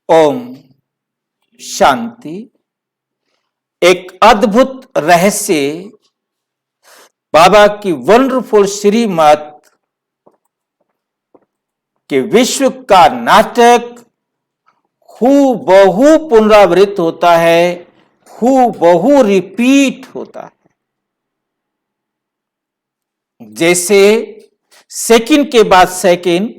ओम शांति। एक अद्भुत रहस्य बाबा की वंडरफुल श्रीमत के विश्व का नाटक हूबहू पुनरावृत्त होता है, हूबहू रिपीट होता है। जैसे सेकंड के बाद सेकंड,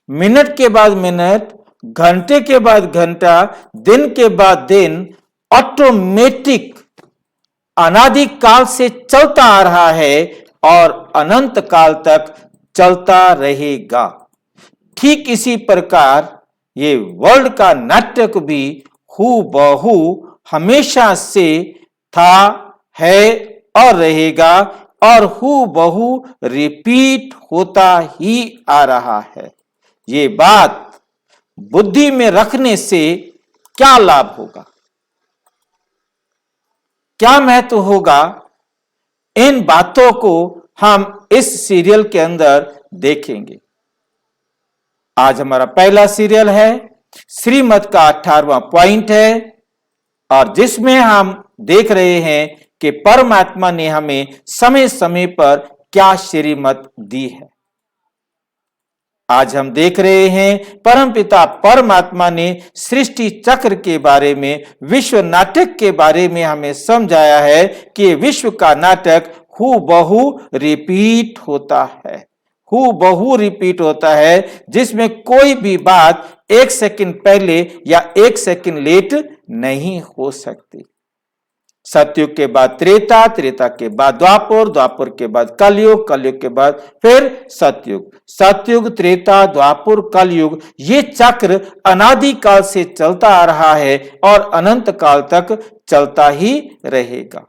मिनट के बाद मिनट, घंटे के बाद घंटा, दिन के बाद दिन ऑटोमेटिक अनादिकाल से चलता आ रहा है और अनंत काल तक चलता रहेगा। ठीक इसी प्रकार ये वर्ल्ड का नाटक भी हूबहू हमेशा से था, है और रहेगा और हूबहू रिपीट होता ही आ रहा है। ये बात बुद्धि में रखने से क्या लाभ होगा, क्या महत्व होगा, इन बातों को हम इस सीरियल के अंदर देखेंगे। आज हमारा पहला सीरियल है, श्रीमत का 18वां पॉइंट है और जिसमें हम देख रहे हैं कि परमात्मा ने हमें समय समय पर क्या श्रीमत दी है। आज हम देख रहे हैं परमपिता परमात्मा ने सृष्टि चक्र के बारे में, विश्व नाटक के बारे में हमें समझाया है कि विश्व का नाटक हूबहू रिपीट होता है, हूबहू रिपीट होता है, जिसमें कोई भी बात एक सेकंड पहले या एक सेकंड लेट नहीं हो सकती। सतयुग के बाद त्रेता, त्रेता के बाद द्वापर, द्वापर के बाद कलयुग, कलयुग के बाद फिर सतयुग। सतयुग, त्रेता, द्वापर, कलयुग, ये चक्र अनादिकाल से चलता आ रहा है और अनंत काल तक चलता ही रहेगा।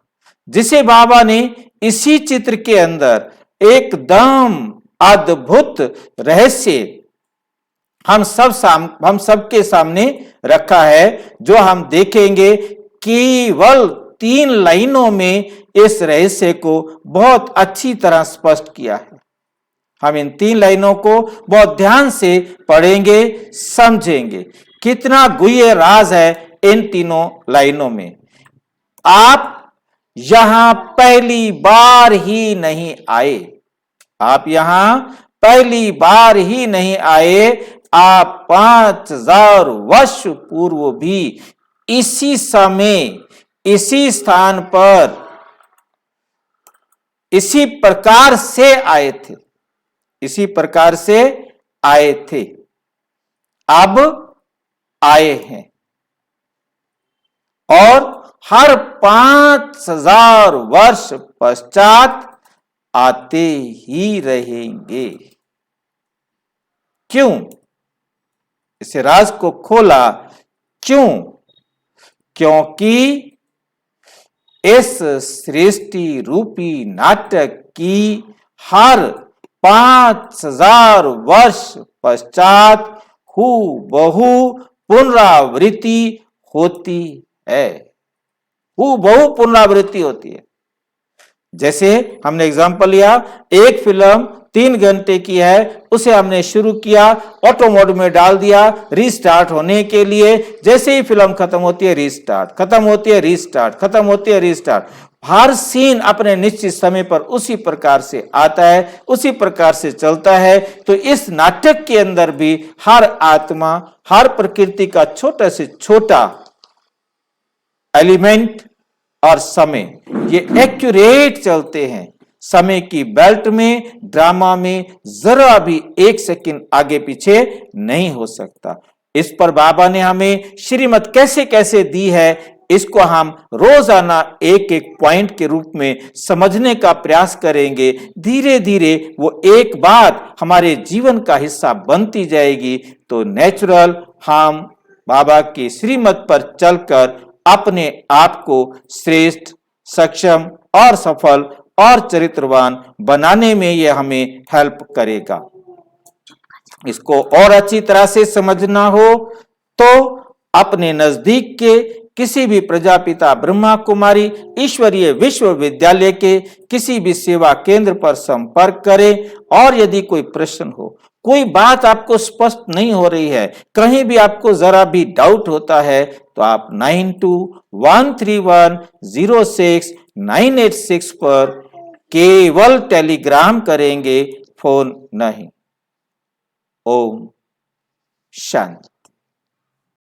जिसे बाबा ने इसी चित्र के अंदर एकदम अद्भुत रहस्य हम सबके सामने रखा है, जो हम देखेंगे। केवल 3 लाइनों में इस रहस्य को बहुत अच्छी तरह स्पष्ट किया है। हम इन 3 लाइनों को बहुत ध्यान से पढ़ेंगे, समझेंगे। कितना गुह्य राज है इन तीनों लाइनों में। आप यहां पहली बार ही नहीं आए, आप यहां पहली बार ही नहीं आए, आप 5000 वर्ष पूर्व भी इसी समय, इसी स्थान पर, इसी प्रकार से आए थे, इसी प्रकार से आए थे, अब आए हैं और हर 5000 वर्ष पश्चात आते ही रहेंगे। क्यों इस राज को खोला? क्यों? क्योंकि इस सृष्टि रूपी नाटक की हर 5000 वर्ष पश्चात हूबहू पुनरावृत्ति होती है, हूबहू पुनरावृत्ति होती है। जैसे हमने एग्जांपल लिया, एक फिल्म 3 घंटे की है, उसे हमने शुरू किया, ऑटो मोड में डाल दिया रीस्टार्ट होने के लिए। जैसे ही फिल्म खत्म होती है रीस्टार्ट, खत्म होती है रीस्टार्ट, खत्म होती है रीस्टार्ट। हर सीन अपने निश्चित समय पर उसी प्रकार से आता है, उसी प्रकार से चलता है। तो इस नाटक के अंदर भी हर आत्मा, हर प्रकृति का छोटा से छोटा एलिमेंट और समय, ये एक्यूरेट चलते हैं। समय की बेल्ट में, ड्रामा में जरा भी 1 सेकंड आगे पीछे नहीं हो सकता। इस पर बाबा ने हमें श्रीमत कैसे कैसे दी है, इसको हम रोजाना एक एक पॉइंट के रूप में समझने का प्रयास करेंगे। धीरे धीरे वो एक बात हमारे जीवन का हिस्सा बनती जाएगी, तो नेचुरल हम बाबा की श्रीमत पर चलकर अपने आप को श्रेष्ठ, सक्षम और सफल और चरित्रवान बनाने में यह हमें हेल्प करेगा। इसको और अच्छी तरह से समझना हो तो अपने नजदीक के किसी भी प्रजापिता ब्रह्मा कुमारी ईश्वरीय विश्वविद्यालय के किसी भी सेवा केंद्र पर संपर्क करें और यदि कोई प्रश्न हो, कोई बात आपको स्पष्ट नहीं हो रही है, कहीं भी आपको जरा भी डाउट होता है, तो आप 9213106986 पर केवल टेलीग्राम करेंगे, फोन नहीं। ओम शांति।